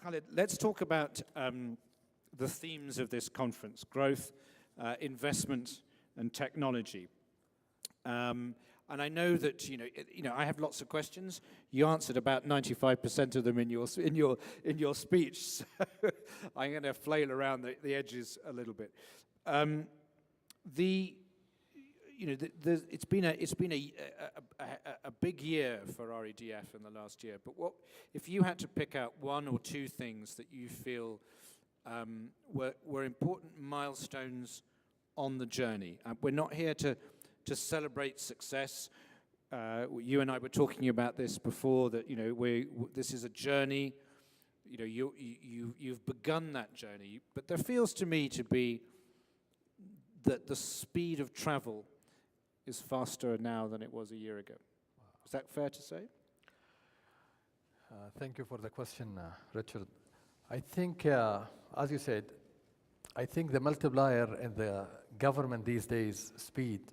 Khalid, let's talk about the themes of this conference: growth, investment, and technology. And I know that I have lots of questions. You answered about 95% of them in your speech. So I'm going to flail around the edges a little bit. It's been a big year for REDF in the last year. But if you had to pick out one or two things that you feel were important milestones on the journey? We're not here to celebrate success. You and I were talking about this before, that this is a journey. You've begun that journey, but there feels to me to be that the speed of travel is faster now than it was a year ago. Wow. Is that fair to say? Thank you for the question, Richard. I think, as you said, I think the multiplier in the government these days, speed,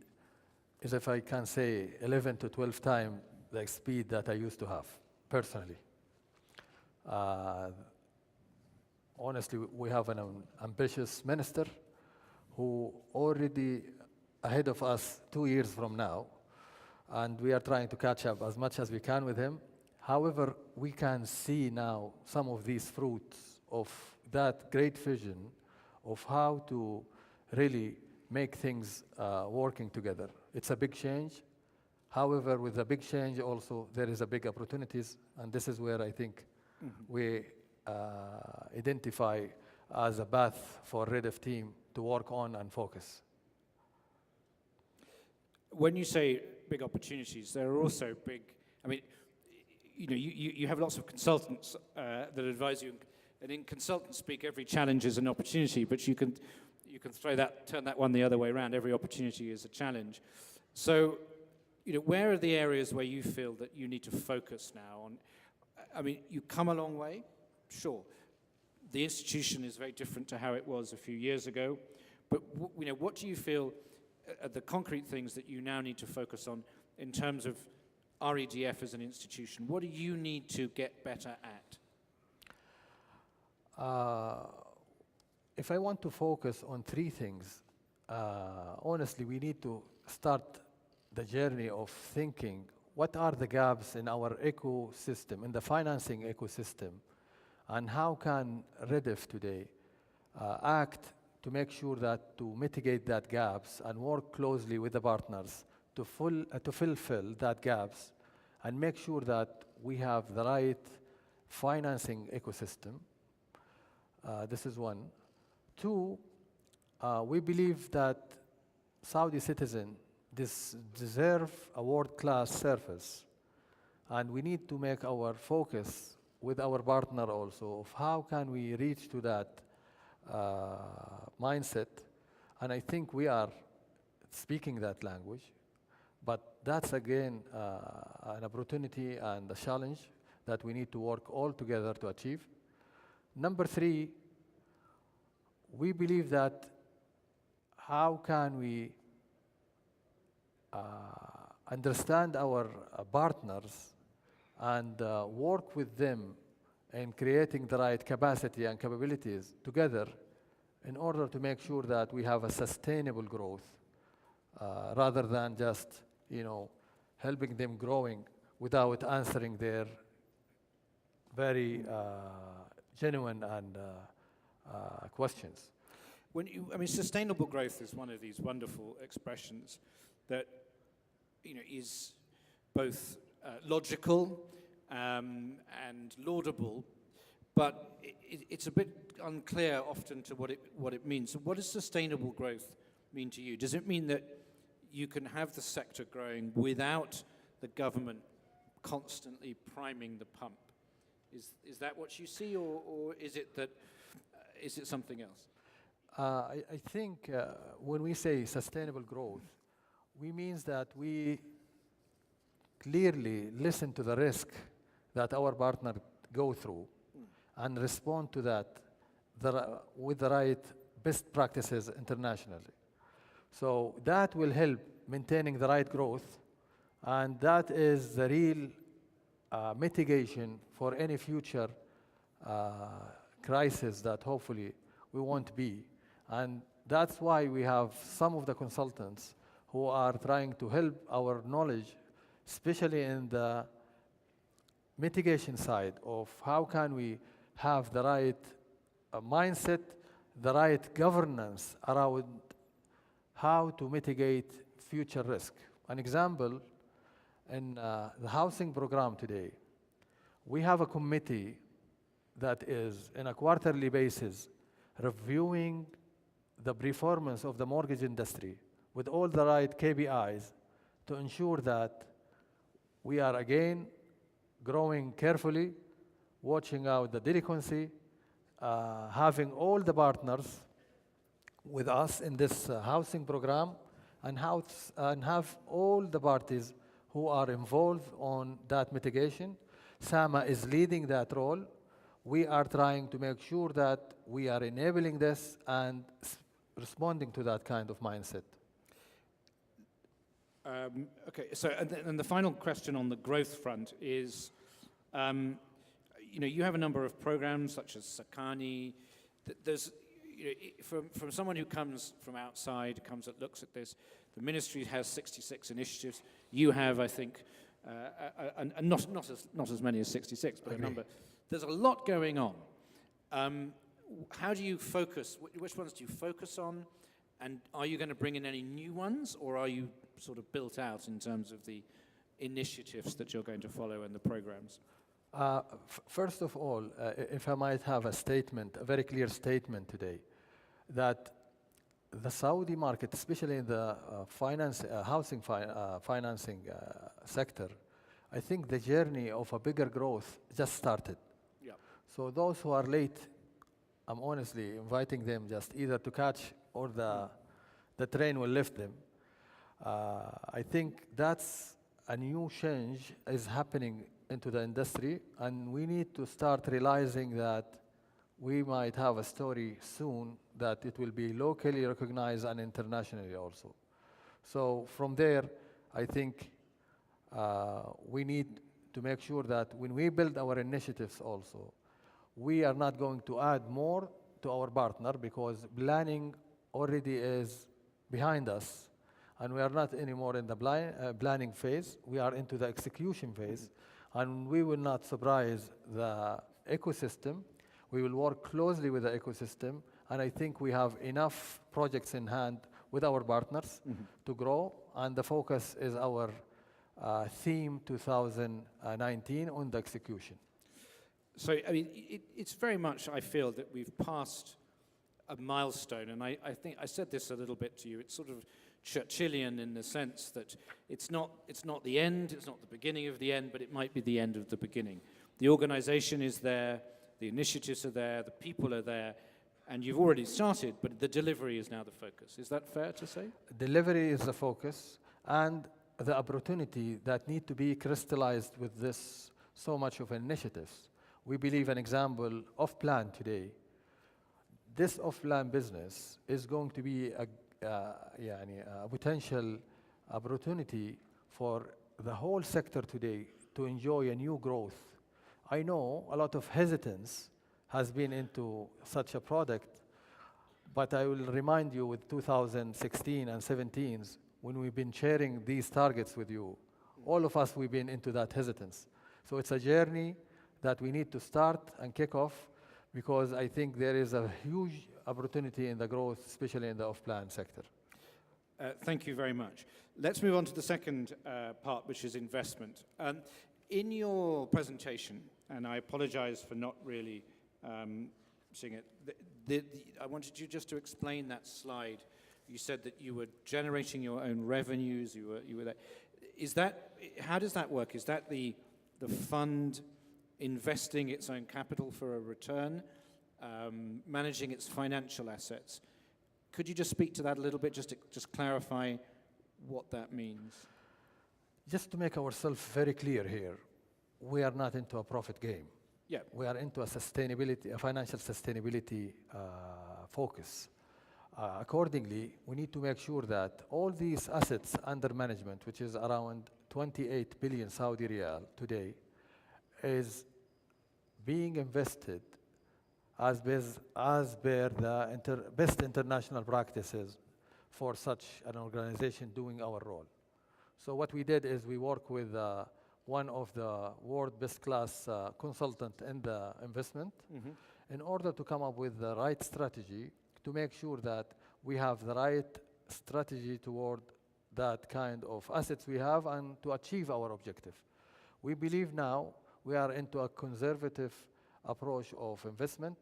is, if I can say, 11 to 12 times the speed that I used to have, personally. Honestly, we have an ambitious minister who already ahead of us 2 years from now, and we are trying to catch up as much as we can with him. However, we can see now some of these fruits of that great vision of how to really make things working together. It's a big change. However, with a big change also, there is a big opportunities, and this is where I think we identify as a path for REDF team to work on and focus. When you say big opportunities, there are also big, you have lots of consultants that advise you, and in consultant speak, every challenge is an opportunity, but you can turn that one the other way around. Every opportunity is a challenge. So, where are the areas where you feel that you need to focus now on? You come a long way, sure. The institution is very different to how it was a few years ago, but what do you feel are the concrete things that you now need to focus on in terms of REDF as an institution? What do you need to get better at? If I want to focus on three things, honestly, we need to start the journey of thinking what are the gaps in our ecosystem, in the financing ecosystem, and how can REDF today act to make sure that to mitigate that gaps and work closely with the partners to fulfill that gaps and make sure that we have the right financing ecosystem. This is one. Two, we believe that Saudi citizens deserve a world-class service, and we need to make our focus with our partner also of how can we reach to that mindset. And I think we are speaking that language, but that's again an opportunity and a challenge that we need to work all together to achieve. Number three, we believe that how can we understand our partners and work with them in creating the right capacity and capabilities together in order to make sure that we have a sustainable growth rather than just helping them growing without answering their very genuine and questions. Sustainable growth is one of these wonderful expressions that is both logical and laudable, but it's a bit unclear often to what it means. So what does sustainable growth mean to you? Does it mean that you can have the sector growing without the government constantly priming the pump? Is that what you see, or is it something else? I think when we say sustainable growth, we means that we clearly listen to the risk that our partner go through and respond to that with the right best practices internationally. So that will help maintaining the right growth, and that is the real mitigation for any future crisis that hopefully we won't be. And that's why we have some of the consultants who are trying to help our knowledge, especially in the mitigation side of how can we have the right mindset, the right governance around how to mitigate future risk. An example, in the housing program today, we have a committee that is, in a quarterly basis, reviewing the performance of the mortgage industry with all the right KPIs to ensure that we are again growing carefully, watching out the delinquency, having all the partners with us in this housing program, and have all the parties who are involved on that mitigation. SAMA is leading that role. We are trying to make sure that we are enabling this and responding to that kind of mindset. Okay, so and the final question on the growth front is, you have a number of programs such as Sakani. There's, from someone who comes from outside, looks at this, the ministry has 66 initiatives. You have, I think, not as many as 66, but a number. There's a lot going on. How do you focus? Which ones do you focus on? And are you going to bring in any new ones, or are you sort of built out in terms of the initiatives that you're going to follow and the programs? First of all, if I might have a statement, a very clear statement today, that the Saudi market, especially in the housing financing sector, I think the journey of a bigger growth just started. Yeah. So those who are late, I'm honestly inviting them just either to catch or the train will lift them. I think that's a new change is happening into the industry, and we need to start realizing that we might have a story soon that it will be locally recognized and internationally also. So from there, I think we need to make sure that when we build our initiatives also, we are not going to add more to our partner, because planning already is behind us, and we are not anymore in the planning phase. We are into the execution phase, and we will not surprise the ecosystem. We will work closely with the ecosystem, and I think we have enough projects in hand with our partners to grow, and the focus is our theme 2019 on the execution. So, I mean, it's very much, I feel, that we've passed a milestone, and I think I said this a little bit to you. It's sort of Churchillian in the sense that it's not the end, it's not the beginning of the end, but it might be the end of the beginning. The organization is there, the initiatives are there, the people are there, and you've already started, but the delivery is now the focus. Is that fair to say? Delivery is the focus, and the opportunity that need to be crystallized with this so much of initiatives. We believe an example of plan today. This off-plan business is going to be a potential opportunity for the whole sector today to enjoy a new growth. I know a lot of hesitance has been into such a product, but I will remind you with 2016 and 17, when we've been sharing these targets with you, all of us, we've been into that hesitance. So it's a journey that we need to start and kick off, because I think there is a huge opportunity in the growth, especially in the off-plan sector. Thank you very much. Let's move on to the second part, which is investment. In your presentation, and I apologize for not really seeing it, I wanted you just to explain that slide. You said that you were generating your own revenues. You were there. Is that, how does that work? Is that the fund investing its own capital for a return, managing its financial assets? Could you just speak to that a little bit, just to clarify what that means? Just to make ourselves very clear here, we are not into a profit game. Yeah. We are into a sustainability, a financial sustainability focus. Accordingly, we need to make sure that all these assets under management, which is around 28 billion Saudi riyal today, is being invested as per the best international practices for such an organization doing our role. So what we did is we work with one of the world best class consultant in the investment in order to come up with the right strategy to make sure that we have the right strategy toward that kind of assets we have and to achieve our objective. We believe now we are into a conservative approach of investment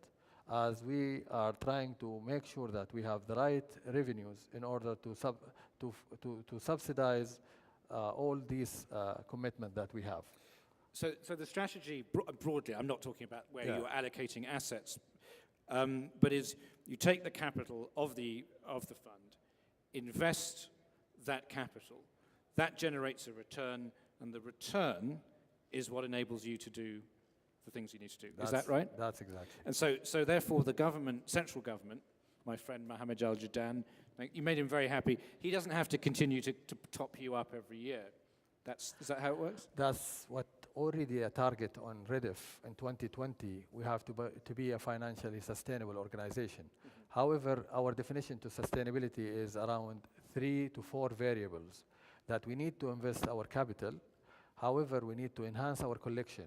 as we are trying to make sure that we have the right revenues in order to subsidize all these commitments that we have. So the strategy, broadly, I'm not talking about where you're allocating assets, but is you take the capital of the fund, invest that capital, that generates a return, and the return is what enables you to do the things you need to do. Is that right? That's exactly. And so therefore the government, central government, my friend Mohammed Al-Amoudi, you made him very happy. He doesn't have to continue to top you up every year. Is that how it works? That's what already a target on REDF in 2020. We have to be a financially sustainable organization. However, our definition to sustainability is around 3 to 4 variables that we need to invest our capital. However, we need to enhance our collection.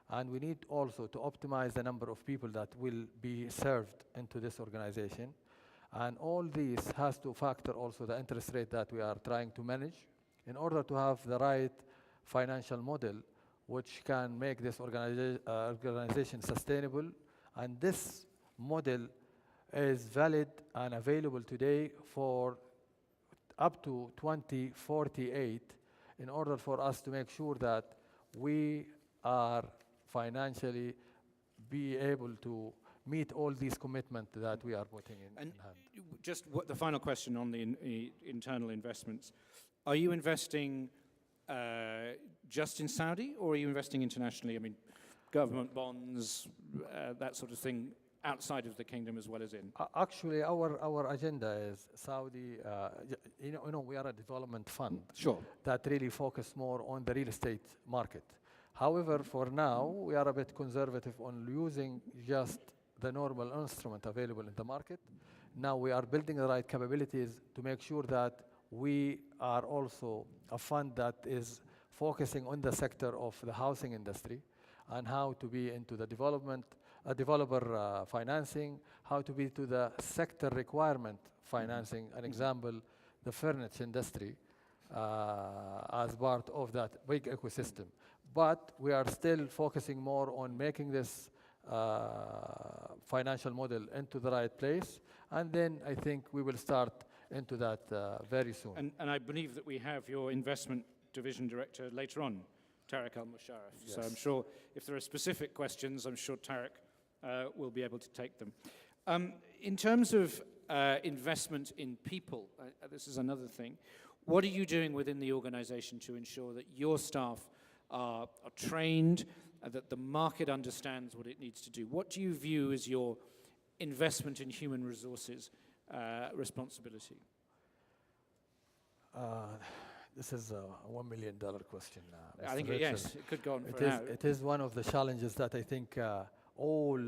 And we need also to optimize the number of people that will be served into this organization. And all these has to factor also the interest rate that we are trying to manage in order to have the right financial model which can make this organization sustainable. And this model is valid and available today for up to 2048 in order for us to make sure that we are financially be able to meet all these commitments that we are putting in hand. Just the final question on the internal investments. Are you investing just in Saudi, or are you investing internationally? I mean, government bonds, that sort of thing, outside of the kingdom as well as in? Actually, our agenda is Saudi. We are a development fund. Sure. That really focus more on the real estate market. However, for now, we are a bit conservative on using just the normal instrument available in the market. Now we are building the right capabilities to make sure that we are also a fund that is focusing on the sector of the housing industry and how to be into the developer financing, how to be to the sector requirement financing. An example, the furniture industry as part of that big ecosystem. But we are still focusing more on making this financial model into the right place. And then I think we will start into that very soon. And I believe that we have your investment division director later on, Tariq Al-Musharraf. Yes. So I'm sure if there are specific questions, I'm sure Tariq will be able to take them. In terms of investment in people, this is another thing. What are you doing within the organization to ensure that your staff are trained, that the market understands what it needs to do? What do you view as your investment in human resources responsibility? This is a $1 million question. I think, Richard. yes, it could go on for an hour. It is one of the challenges that I think all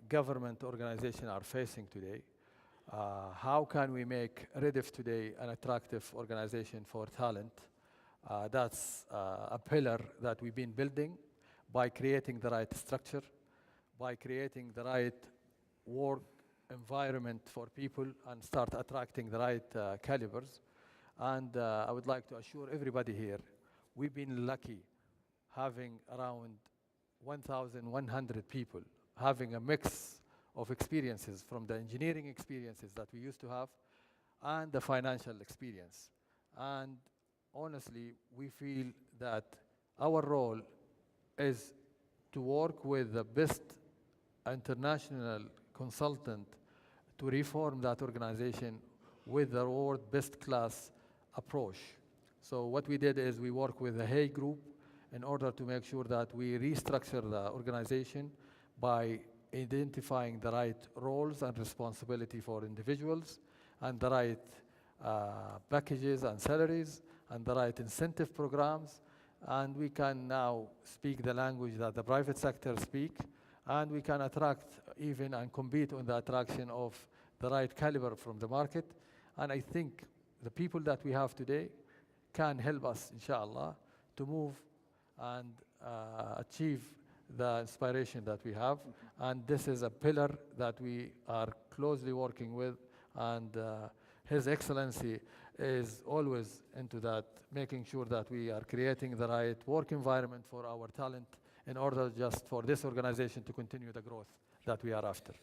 government organizations are facing today. How can we make REDF today an attractive organization for talent? That's a pillar that we've been building by creating the right structure, by creating the right work environment for people and start attracting the right calibers. And I would like to assure everybody here, we've been lucky having around 1,100 people, having a mix of experiences from the engineering experiences that we used to have and the financial experience. And honestly, we feel that our role is to work with the best international consultant to reform that organization with the world best class approach. So what we did is we work with the Hay Group in order to make sure that we restructure the organization by identifying the right roles and responsibility for individuals and the right packages and salaries and the right incentive programs. And we can now speak the language that the private sector speak and we can attract even and compete on the attraction of the right caliber from the market. And I think the people that we have today can help us, inshallah, to move and achieve the inspiration that we have. And this is a pillar that we are closely working with, and His Excellency is always into that, making sure that we are creating the right work environment for our talent in order just for this organization to continue the growth that we are after.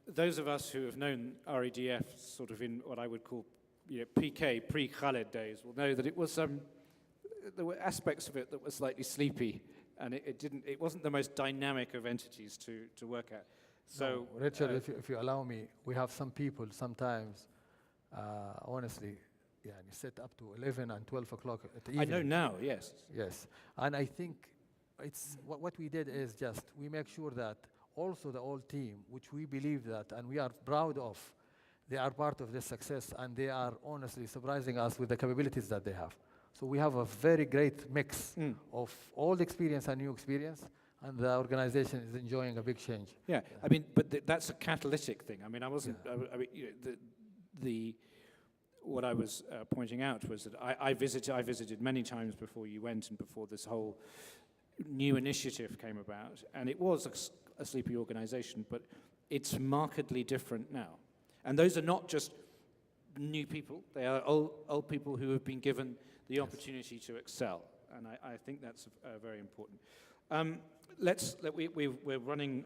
Those of us who have known REDF sort of in what I would call PK, pre-Khalid days, will know that it was, there were aspects of it that were slightly sleepy, and it wasn't the most dynamic of entities to work at. So, no, Richard, if you allow me, we have some people sometimes, honestly, you sit up to 11 and 12 o'clock at the evening. I know now, yes. Yes, and I think it's what we did is just we make sure that also the whole team, which we believe that and we are proud of, they are part of this success, and they are honestly surprising us with the capabilities that they have. So we have a very great mix of old experience and new experience, and the organization is enjoying a big change. Yeah, I mean, but that's a catalytic thing. I mean, I wasn't. I mean, what I was pointing out was that I visited many times before you went and before this whole new initiative came about, and it was a sleepy organization, but it's markedly different now. And those are not just new people, they are old people who have been given the opportunity to excel, and I think that's very important. We're running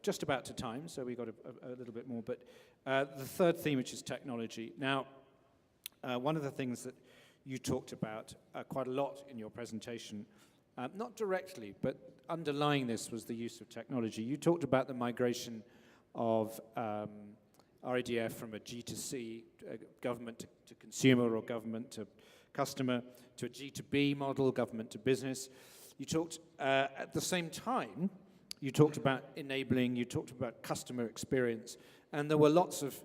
just about to time, so we've got a little bit more, but the third theme, which is technology. Now, one of the things that you talked about quite a lot in your presentation, not directly, but underlying this was the use of technology. You talked about the migration of REDF from a G2C, government to consumer or government to customer, to a G2B model, government to business. You talked, at the same time, you talked about enabling, you talked about customer experience, and there were lots of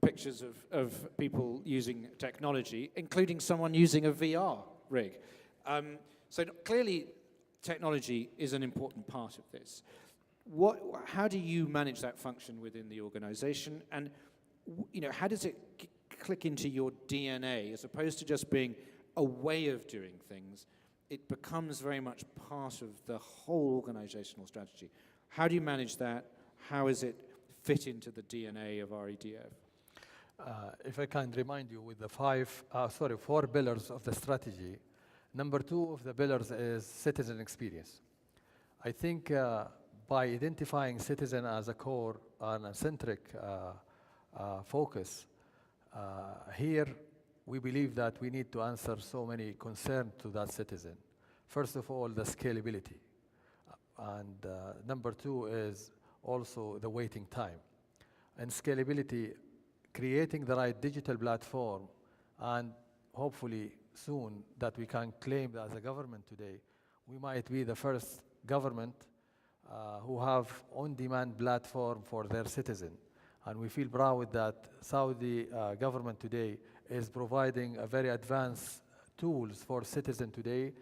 pictures of people using technology, including someone using a VR rig. So clearly, technology is an important part of this. How do you manage that function within the organization, and how does it click into your DNA as opposed to just being a way of doing things? It becomes very much part of the whole organizational strategy. How do you manage that? How does it fit into the DNA of REDF? If I can remind you with the 4 pillars of the strategy, number 2 of the pillars is citizen experience. I think by identifying citizen as a core and a centric focus, here we believe that we need to answer so many concerns to that citizen. First of all, the scalability. And number 2 is also the waiting time. And scalability, creating the right digital platform, and hopefully soon that we can claim that as a government today, we might be the first government who have on-demand platform for their citizen. And we feel proud that Saudi government today is providing a very advanced tools for citizens today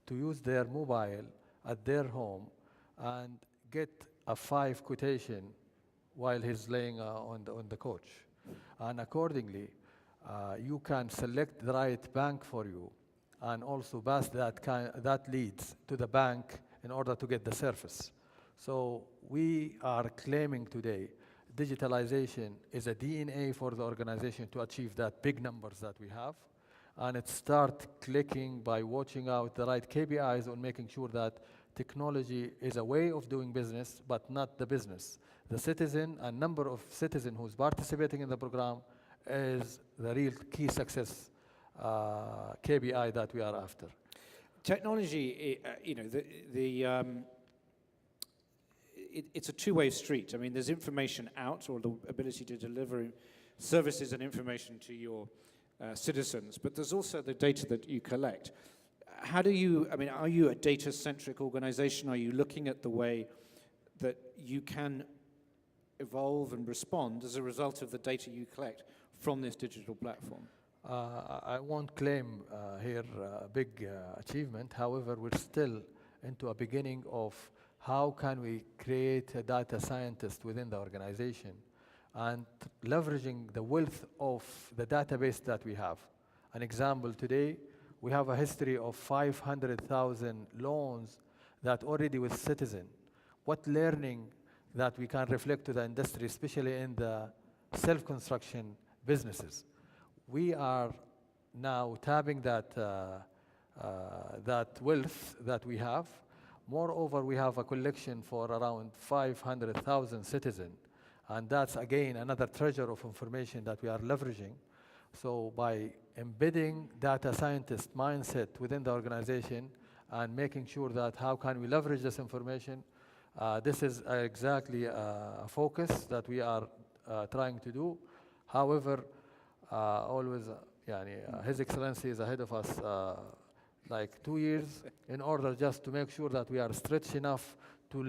to use their mobile at their home and get a 5 quotation while he's laying on the couch. And accordingly, you can select the right bank for you and also pass that leads to the bank in order to get the service. So we are claiming today digitalization is a DNA for the organization to achieve that big numbers that we have. And it starts clicking by watching out the right KPIs on making sure that technology is a way of doing business, but not the business. The citizen and number of citizens who's participating in the program is the real key success KPI that we are after. Technology, it's a two-way street. I mean, there's information out, or the ability to deliver services and information to your citizens, but there's also the data that you collect. How do you, are you a data-centric organization? Are you looking at the way that you can evolve and respond as a result of the data you collect from this digital platform? I won't claim here a big achievement. However, we're still into a beginning of how can we create a data scientist within the organization and leveraging the wealth of the database that we have. An example today, we have a history of 500,000 loans that already with Citizen. What learning that we can reflect to the industry, especially in the self-construction businesses. We are now tapping that wealth that we have. Moreover, we have a collection for around 500,000 citizens, and that's again another treasure of information that we are leveraging. So by embedding data scientist mindset within the organization and making sure that how can we leverage this information, this is exactly a focus that we are trying to do. However, always, His Excellency is ahead of us like 2 years in order just to make sure that we are stretched enough to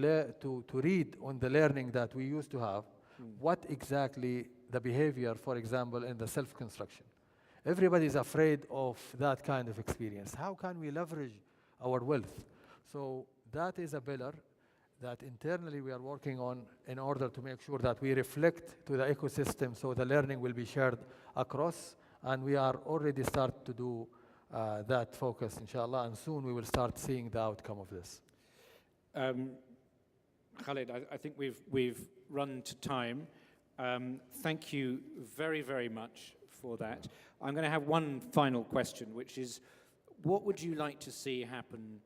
read on the learning that we used to have, what exactly the behavior, for example, in the self-construction. Everybody is afraid of that kind of experience. How can we leverage our wealth? So that is a pillar that internally we are working on in order to make sure that we reflect to the ecosystem so the learning will be shared across, and we are already start to do that focus, inshallah, and soon we will start seeing the outcome of this. Khalid, I think we've run to time. Thank you very, very much for that. I'm going to have one final question, which is, what would you like to see happen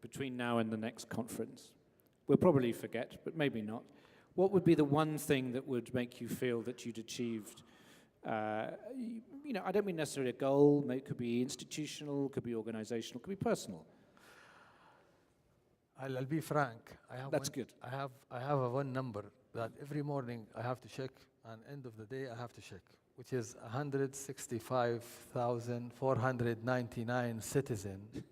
between now and the next conference? We'll probably forget, but maybe not. What would be the one thing that would make you feel that you'd achieved? I don't mean necessarily a goal. It could be institutional, could be organizational, could be personal. I'll be frank. That's good. I have a one number that every morning I have to check, and end of the day I have to check, which is 165,499 citizens,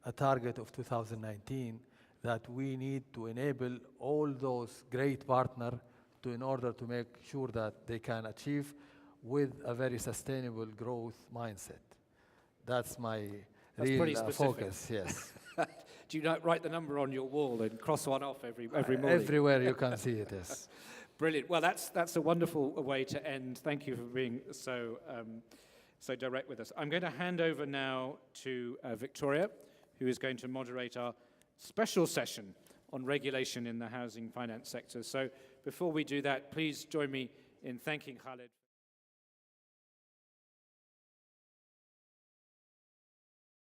a target of 2019, that we need to enable all those great partners in order to make sure that they can achieve with a very sustainable growth mindset. That's my real focus, yes. Do you write the number on your wall and cross one off every morning? Everywhere you can see it, yes. Brilliant. Well, that's a wonderful way to end. Thank you for being so direct with us. I'm going to hand over now to Victoria, who is going to moderate our special session on regulation in the housing finance sector. So before we do that, please join me in thanking Khalid.